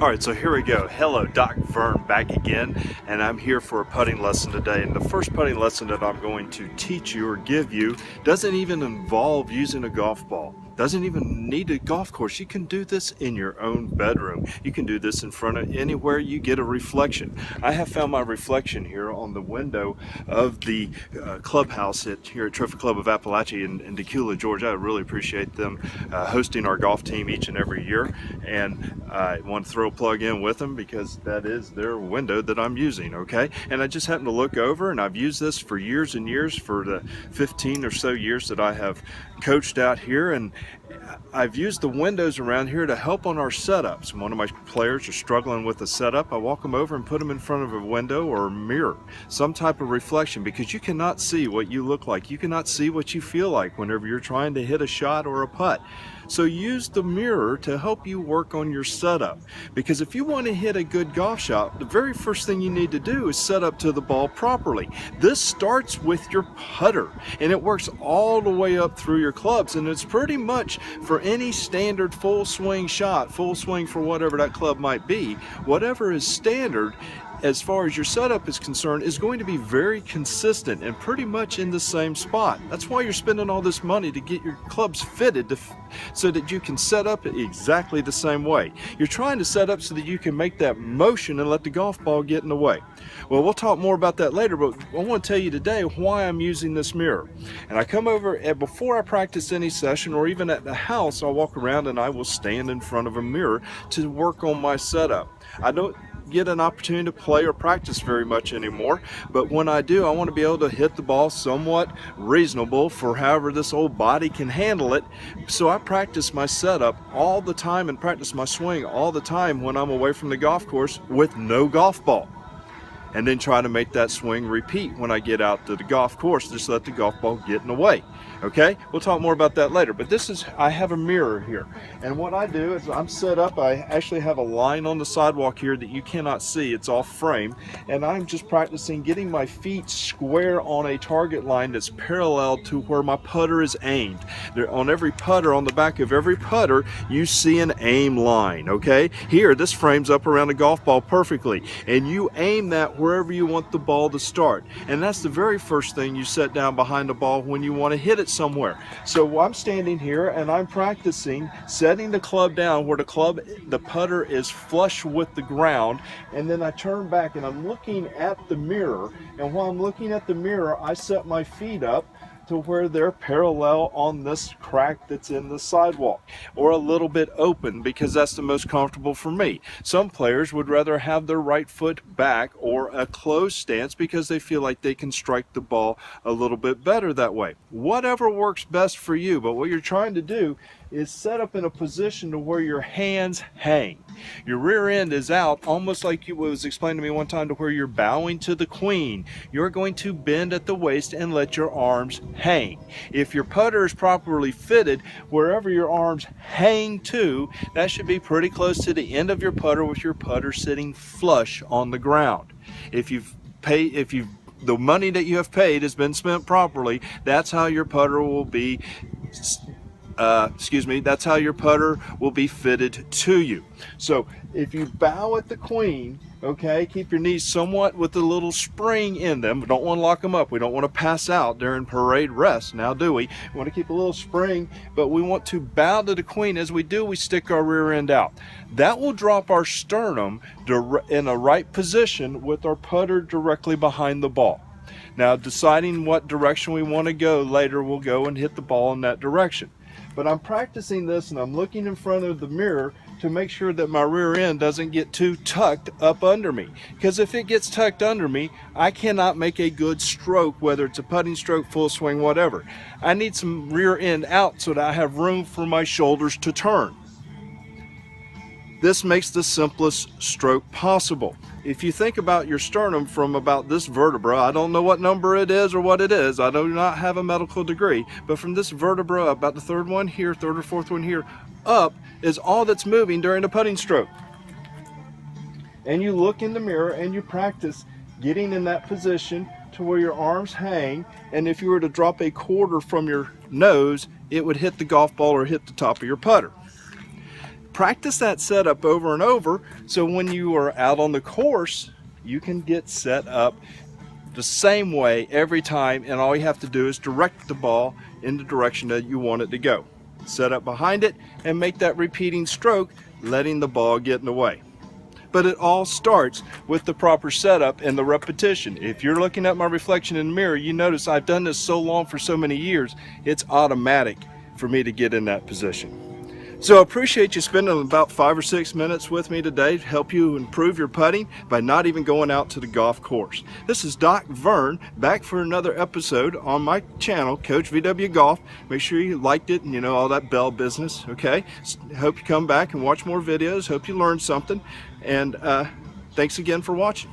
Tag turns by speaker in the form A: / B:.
A: Alright, so here we go. Hello, Doc Vern back again, and I'm here for a putting lesson today. And the first putting lesson that I'm going to teach you or give you doesn't even involve using a golf ball. Doesn't even need a golf course. You can do this in your own bedroom. You can do this in front of anywhere you get a reflection. I have found my reflection here on the window of the clubhouse here at Trophy Club of Appalachia in Decula, Georgia. I really appreciate them hosting our golf team each and every year, and I want to throw a plug in with them because that is their window that I'm using, okay? And I just happened to look over, and I've used this for years and years, for the 15 or so years that I have coached out here, and I've used the windows around here to help on our setups. When one of my players are struggling with a setup, I walk them over and put them in front of a window or a mirror, some type of reflection, because you cannot see what you look like. You cannot see what you feel like whenever you're trying to hit a shot or a putt. So use the mirror to help you work on your setup, because if you want to hit a good golf shot, the very first thing you need to do is set up to the ball properly. This starts with your putter, and it works all the way up through your clubs, and it's pretty much for any standard full swing shot, full swing for whatever that club might be, whatever is standard as far as your setup is concerned is going to be very consistent and pretty much in the same spot. That's why you're spending all this money to get your clubs fitted so that you can set up exactly the same way. You're trying to set up so that you can make that motion and let the golf ball get in the way. Well, we'll talk more about that later, but I want to tell you today why I'm using this mirror. And I come over, and before I practice any session or even at the house, I'll walk around and I will stand in front of a mirror to work on my setup. I don't get an opportunity to play or practice very much anymore, but when I do, I want to be able to hit the ball somewhat reasonable for however this old body can handle it. So I practice my setup all the time and practice my swing all the time when I'm away from the golf course with no golf ball, and then try to make that swing repeat when I get out to the golf course. Just let the golf ball get in the way. Okay, we'll talk more about that later, but I have a mirror here, and what I do is I'm set up. I actually have a line on the sidewalk here that you cannot see. It's off frame, and I'm just practicing getting my feet square on a target line that's parallel to where my putter is aimed. On every putter, on the back of every putter, you see an aim line, okay? Here, this frames up around a golf ball perfectly, and you aim that wherever you want the ball to start, and that's the very first thing you set down behind the ball when you want to hit it somewhere. So I'm standing here and I'm practicing setting the club down where the putter is flush with the ground, and then I turn back and I'm looking at the mirror, and while I'm looking at the mirror, I set my feet up to where they're parallel on this crack that's in the sidewalk, or a little bit open, because that's the most comfortable for me. Some players would rather have their right foot back or a closed stance because they feel like they can strike the ball a little bit better that way. Whatever works best for you, but what you're trying to do is set up in a position to where your hands hang. Your rear end is out, almost like you was explained to me one time, to where you're bowing to the queen. You're going to bend at the waist and let your arms hang. If your putter is properly fitted, wherever your arms hang to, that should be pretty close to the end of your putter, with your putter sitting flush on the ground. If the money that you have paid has been spent properly, that's how your putter will be that's how your putter will be fitted to you. So if you bow at the queen, okay, keep your knees somewhat with a little spring in them. We don't want to lock them up. We don't want to pass out during parade rest, now do we? We want to keep a little spring, but we want to bow to the queen. As we do, we stick our rear end out. That will drop our sternum in a right position with our putter directly behind the ball. Now, deciding what direction we want to go later, we'll go and hit the ball in that direction. But I'm practicing this, and I'm looking in front of the mirror to make sure that my rear end doesn't get too tucked up under me. Because if it gets tucked under me, I cannot make a good stroke, whether it's a putting stroke, full swing, whatever. I need some rear end out so that I have room for my shoulders to turn. This makes the simplest stroke possible. If you think about your sternum from about this vertebra, I don't know what number it is or what it is, I do not have a medical degree, but from this vertebra, about the third one here, third or fourth one here, up is all that's moving during a putting stroke. And you look in the mirror and you practice getting in that position to where your arms hang, and if you were to drop a quarter from your nose, it would hit the golf ball or hit the top of your putter. practice that setup over and over, so when you are out on the course, you can get set up the same way every time, and all you have to do is direct the ball in the direction that you want it to go. Set up behind it and make that repeating stroke, letting the ball get in the way. But it all starts with the proper setup and the repetition. If you're looking at my reflection in the mirror, you notice I've done this so long, for so many years, it's automatic for me to get in that position. So I appreciate you spending about 5 or 6 minutes with me today to help you improve your putting by not even going out to the golf course. This is Doc Vern, back for another episode on my channel, Coach VW Golf. Make sure you liked it and all that bell business, okay? Hope you come back and watch more videos. Hope you learned something. And thanks again for watching.